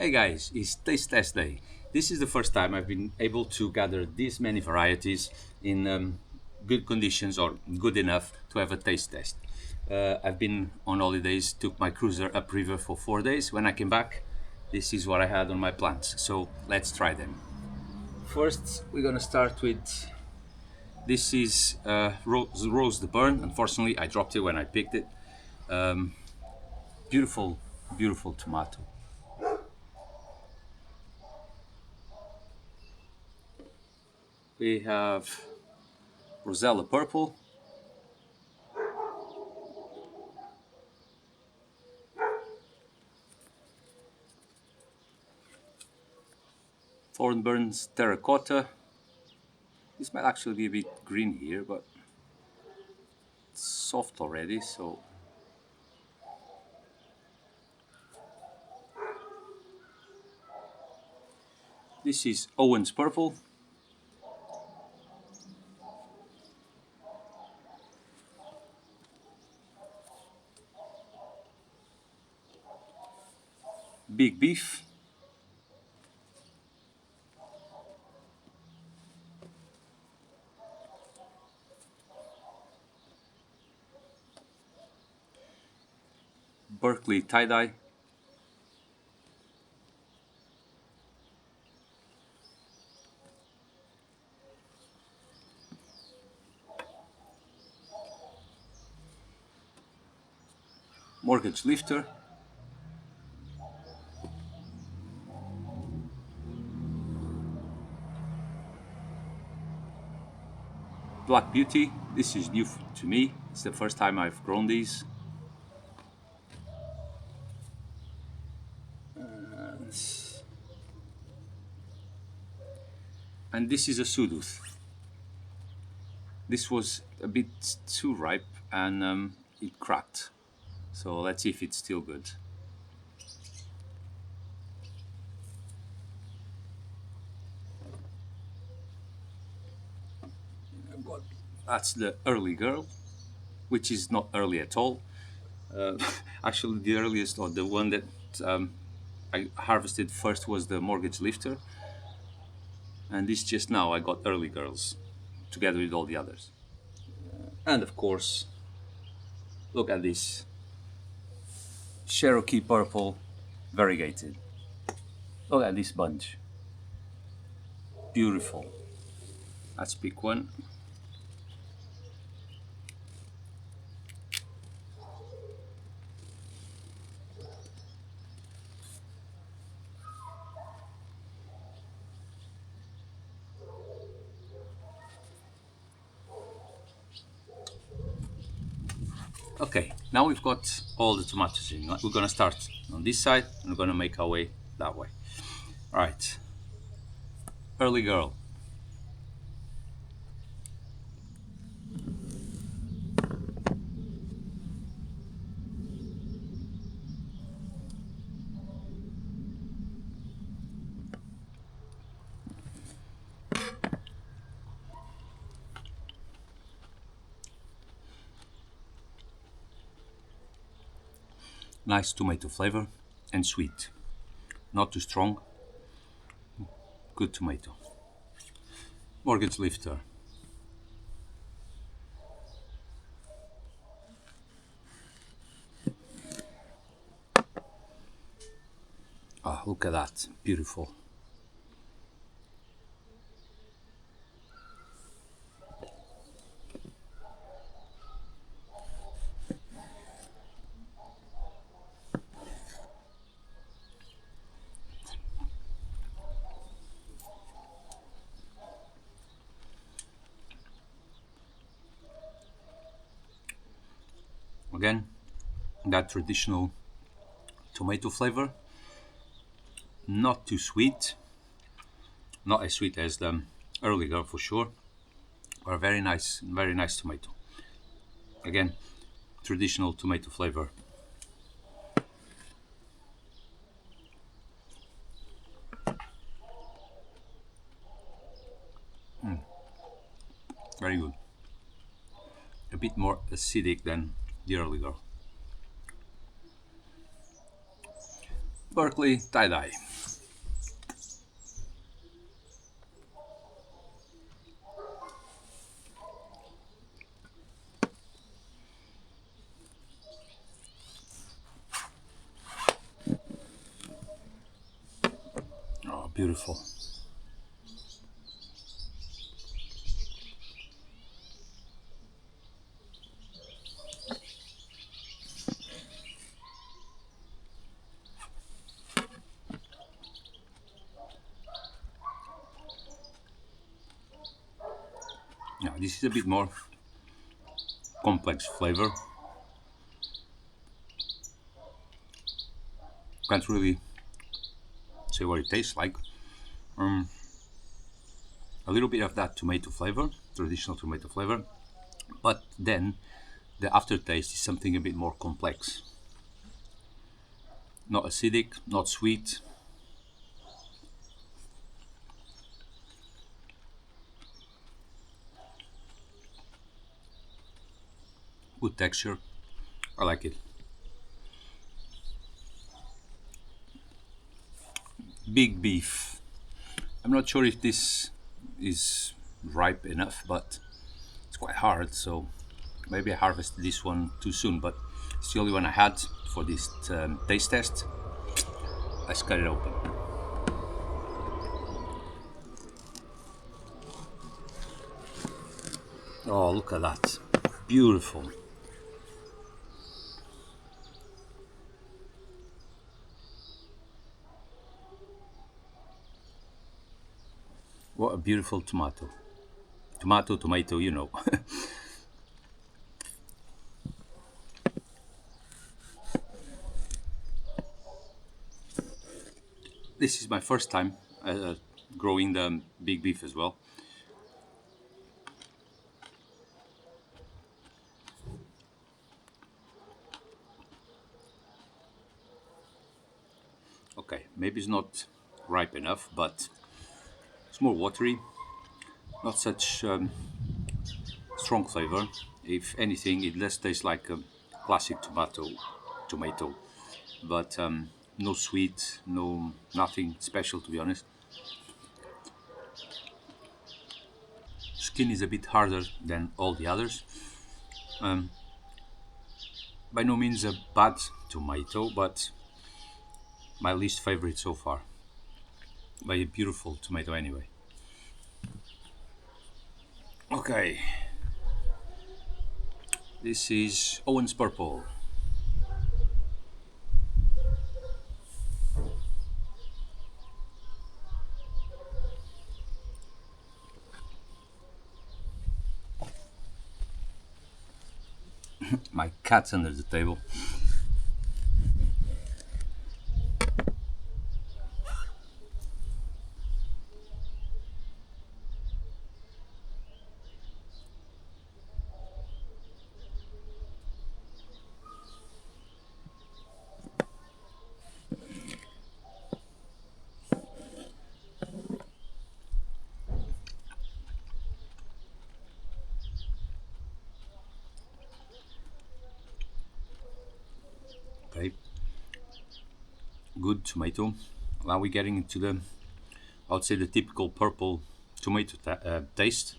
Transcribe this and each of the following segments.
Hey guys, it's taste test day. This is the first time I've been able to gather this many varieties in good conditions or good enough to have a taste test. I've been on holidays, took my cruiser upriver for 4 days. When I came back, this is what I had on my plants. So let's try them. First, we're gonna start with this is Rose the Burn. Unfortunately, I dropped it when I picked it. Beautiful, beautiful tomato. We have Rosella purple, Thornburn's Terracota. This might actually be a bit green here, but it's soft already, so this is Owen's purple. Big beef. Berkeley tie-dye. Mortgage lifter. Black Beauty. This is new to me. It's the first time I've grown these. And this is a Sudduth. This was a bit too ripe and it cracked. So let's see if it's still good. That's the early girl, which is not early at all. Actually, the earliest or the one that I harvested first was the mortgage lifter. And this just now I got early girls together with all the others. And of course, look at this Cherokee purple variegated. Look at this bunch. Beautiful. Let's pick one. Okay, now we've got all the tomatoes in. We're gonna start on this side and we're gonna make our way that way. All right, early girl. Nice tomato flavor and sweet, not too strong. Good tomato. Mortgage lifter. Ah, look at that, beautiful. Again, that traditional tomato flavor, not too sweet, not as sweet as the early girl for sure, but very nice tomato. Again, traditional tomato flavor. Very good. A bit more acidic than the early girl. Berkeley tie-dye. Beautiful. Now this is a bit more complex flavor. Can't really say what it tastes like. A little bit of that tomato flavor, traditional tomato flavor, but then the aftertaste is something a bit more complex. Not acidic, not sweet. Good texture. I like it. Big beef. I'm not sure if this is ripe enough, but it's quite hard, so maybe I harvested this one too soon, but it's the only one I had for this taste test. Let's cut it open. Oh, look at that. Beautiful. What a beautiful tomato. Tomato, you know. This is my first time growing the big beef as well. Okay, maybe it's not ripe enough, but it's more watery, not such strong flavor. If anything, it does taste like a classic tomato, but no sweet, no nothing special to be honest. Skin is a bit harder than all the others. By no means a bad tomato, but my least favorite so far. But a beautiful tomato anyway. Okay, this is Owen's purple. My cat's under the table. Okay, good tomato. Now we're getting into the, I would say, the typical purple tomato taste.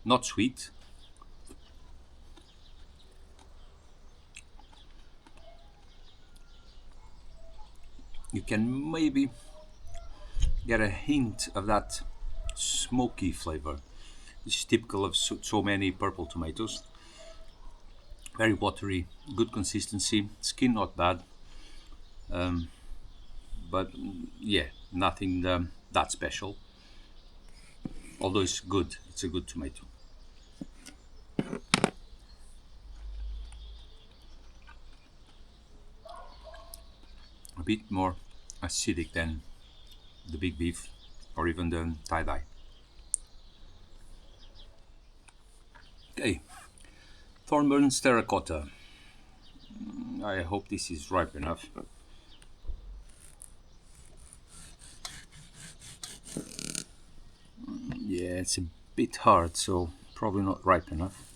Not sweet. You can maybe get a hint of that smoky flavor, which is typical of so many purple tomatoes. Very watery, good consistency, skin not bad, but yeah, nothing that special. Although it's good, it's a good tomato. A bit more acidic than the big beef or even the tie-dye. Okay, Thornburn's terracotta. I hope this is ripe enough. Yeah, it's a bit hard, so probably not ripe enough.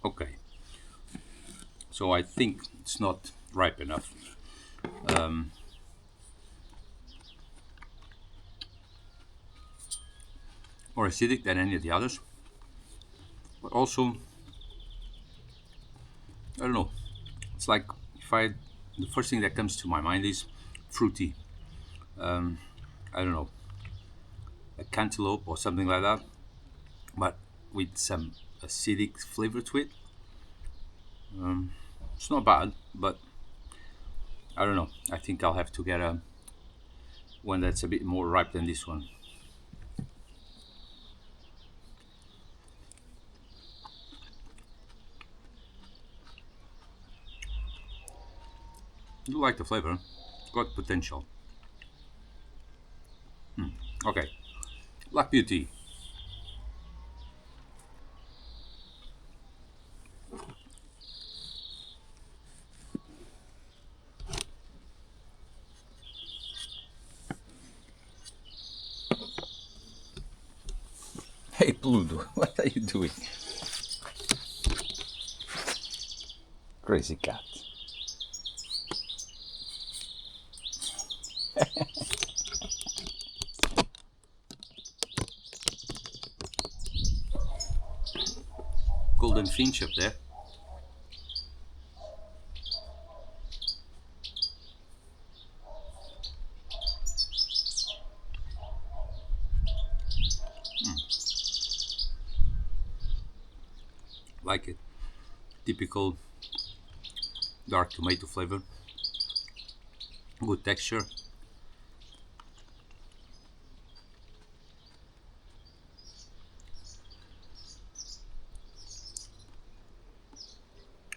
Okay, so I think it's not ripe enough. more acidic than any of the others, but also, I don't know, it's like the first thing that comes to my mind is fruity. I don't know, a cantaloupe or something like that, but with some acidic flavor to it. It's not bad, but I don't know. I think I'll have to get a one that's a bit more ripe than this one. I do like the flavor. Got potential. Okay, Black Beauty. Hey Pluto, what are you doing? Crazy cat. Golden finch up there. Like it. Typical dark tomato flavor. Good texture.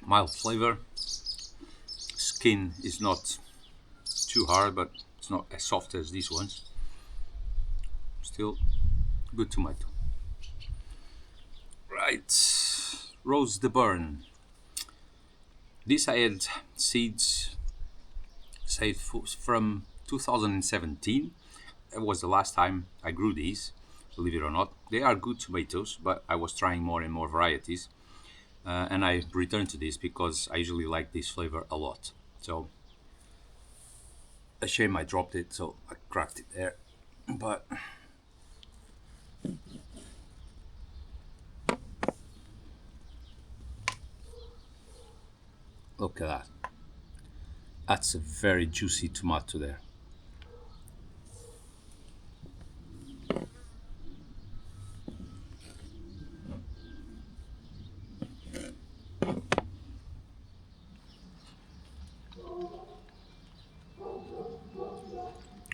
Mild flavor. Skin is not too hard, but it's not as soft as these ones. Still good tomato. Right, Rose de Berne. This I had seeds saved from 2017. It was the last time I grew these, believe it or not. They are good tomatoes, but I was trying more and more varieties. And I returned to this because I usually like this flavor a lot. So, a shame I dropped it, so I cracked it there. But look at that. That's a very juicy tomato there.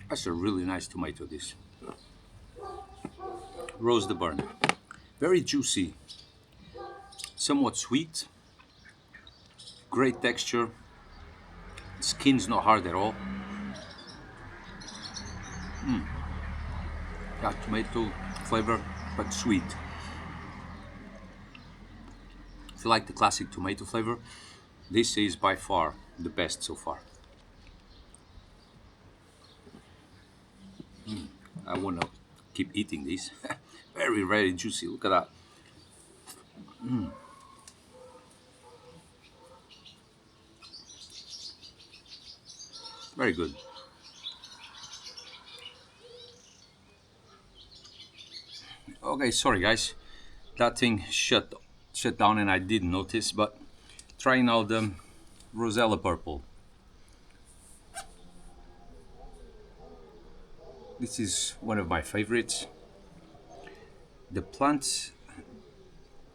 That's a really nice tomato, this. Rose de Berne. Very juicy, somewhat sweet, great texture. Skin's not hard at all. Got tomato flavor, but sweet. If you like the classic tomato flavor, this is by far the best so far. I want to keep eating these. Very, very juicy. Look at that. Very good. Okay, sorry guys. That thing shut down and I didn't notice, but trying now the Rosella purple. This is one of my favorites. The plant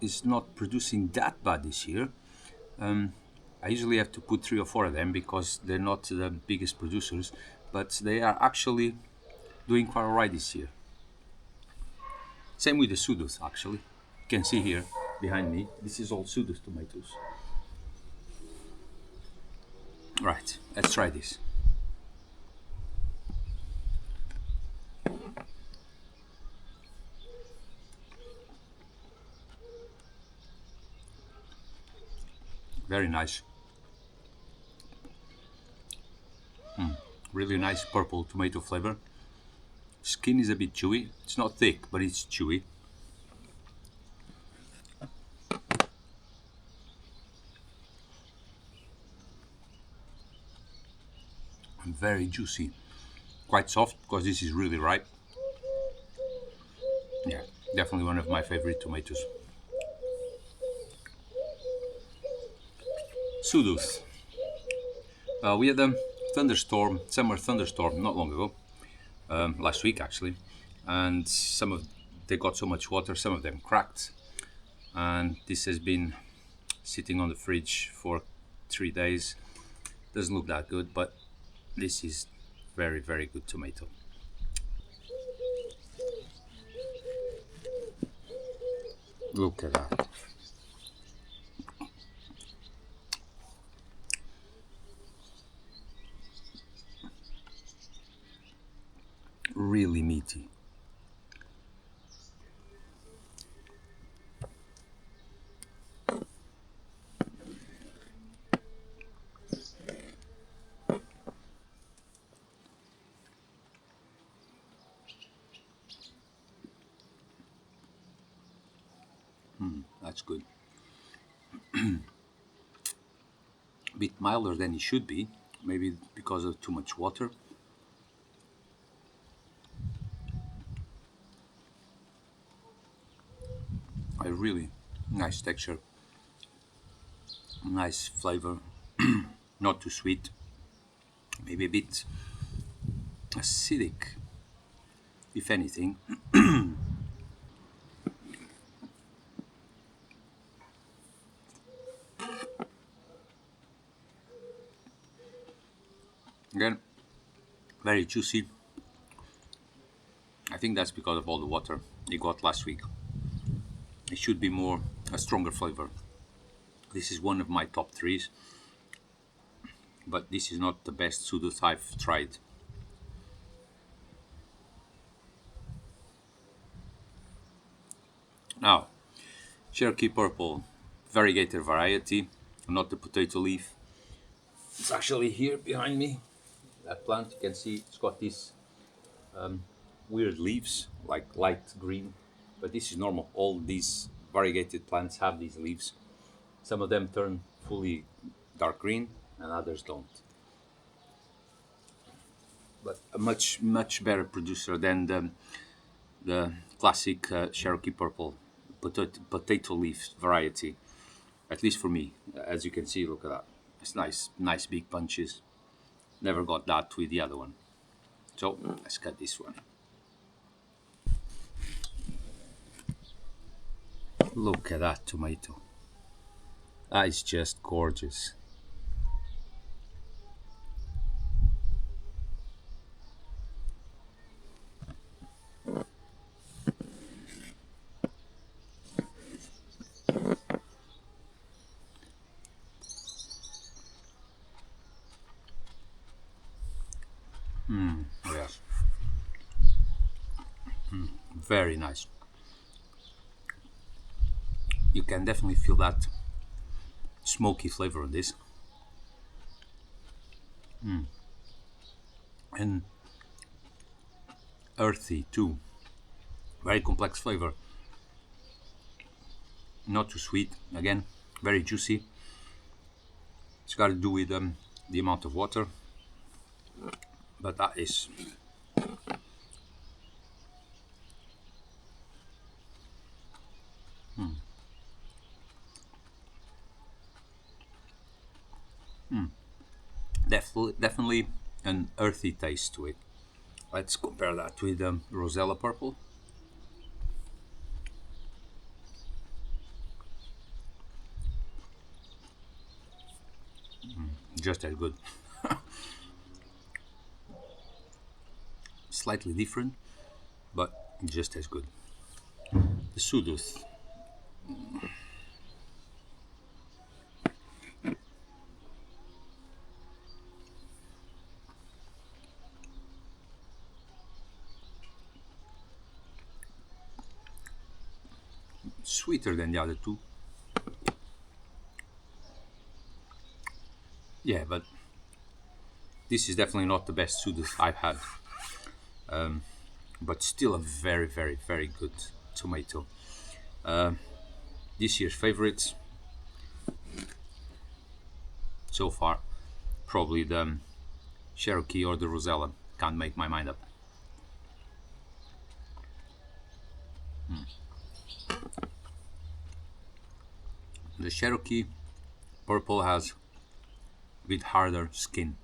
is not producing that bad this year. I usually have to put 3 or 4 of them because they're not the biggest producers, but they are actually doing quite alright this year. Same with the sudus actually. You can see here behind me, this is all sudus tomatoes. Right, let's try this. Very nice. Really nice purple tomato flavor. Skin is a bit chewy. It's not thick, but it's chewy. And very juicy. Quite soft because this is really ripe. Yeah, Definitely one of my favorite tomatoes. Sudduth. We had a thunderstorm, summer thunderstorm, not long ago, last week actually, and they got so much water, some of them cracked, and this has been sitting on the fridge for 3 days. Doesn't look that good, but this is very, very good tomato. Look at that. Really meaty. That's good. A bit milder than it should be, maybe because of too much water. A really nice texture, nice flavor, not too sweet, maybe a bit acidic, if anything. Again, very juicy. I think that's because of all the water it got last week. It should be a stronger flavor. This is one of my top threes, but this is not the best Sudduth I've tried. Now, Cherokee purple, variegated variety, not the potato leaf. It's actually here behind me. That plant, you can see it's got these weird leaves, like light green, but this is normal. All these variegated plants have these leaves. Some of them turn fully dark green and others don't. But a much, much better producer than the classic Cherokee purple potato leaf variety, at least for me. As you can see, look at that. It's nice, nice big bunches. Never got that with the other one. So let's cut this one. Look at that tomato. That is just gorgeous. Yes. Very nice. You can definitely feel that smoky flavor on this. And earthy too. Very complex flavor. Not too sweet. Again, very juicy. It's got to do with the amount of water. But that is definitely an earthy taste to it. Let's compare that with Rosella purple. Just as good. Slightly different, but just as good. The Sudduth. Sweeter than the other two. Yeah, but this is definitely not the best Sudduth I've had. But still a very, very, very good tomato. This year's favorites so far, probably the Cherokee or the Rosella. Can't make my mind up. The Cherokee purple has a bit harder skin,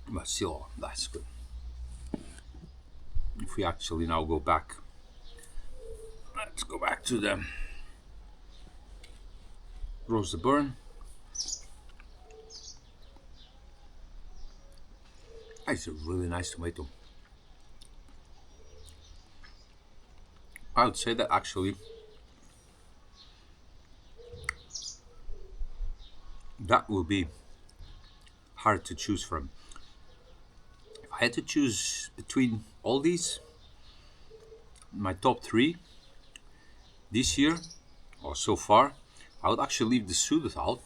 but still, that's good. If we actually now go back, let's go back to the Berne. It's a really nice tomato. I would say that actually that will be hard to choose from. If I had to choose between all these, my top three this year or so far, I would actually leave the Sudduth out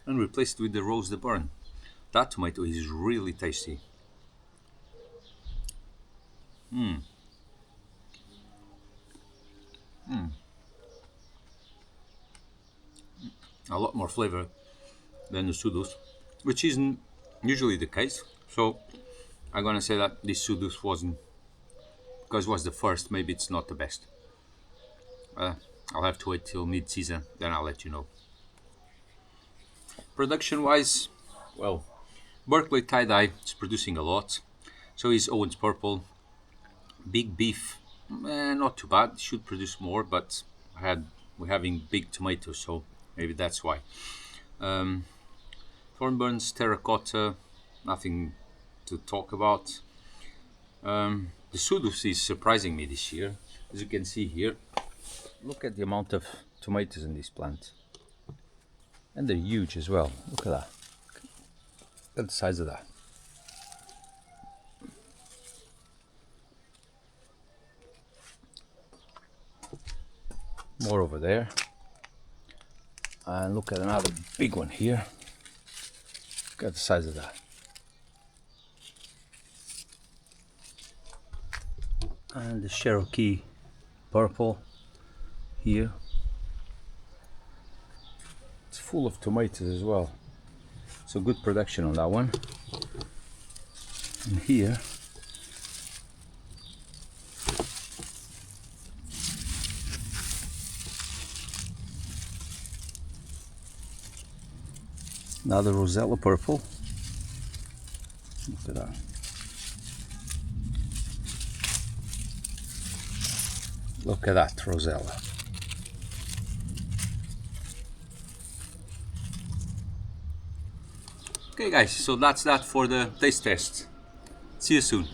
and replace it with the Berne. That tomato is really tasty. A lot more flavor than the Sudduth, which isn't usually the case. So I'm gonna say that this Sudduth wasn't, because it was the first, maybe it's not the best. I'll have to wait till mid-season, then I'll let you know. Production-wise, well, Berkeley tie-dye is producing a lot. So is Owen's purple. Big beef, not too bad. Should produce more, but we're having big tomatoes, so maybe that's why. Thornburn's terracotta, nothing to talk about. The sudus is surprising me this year. As you can see here, look at the amount of tomatoes in this plant. And they're huge as well. Look at that. Look at the size of that. More over there. And look at another big one here. Look at the size of that. And the Cherokee purple here. It's full of tomatoes as well. So good production on that one. And here another Rosella purple. Look at that. Look at that Rosella. Okay guys, so that's that for the taste test. See you soon.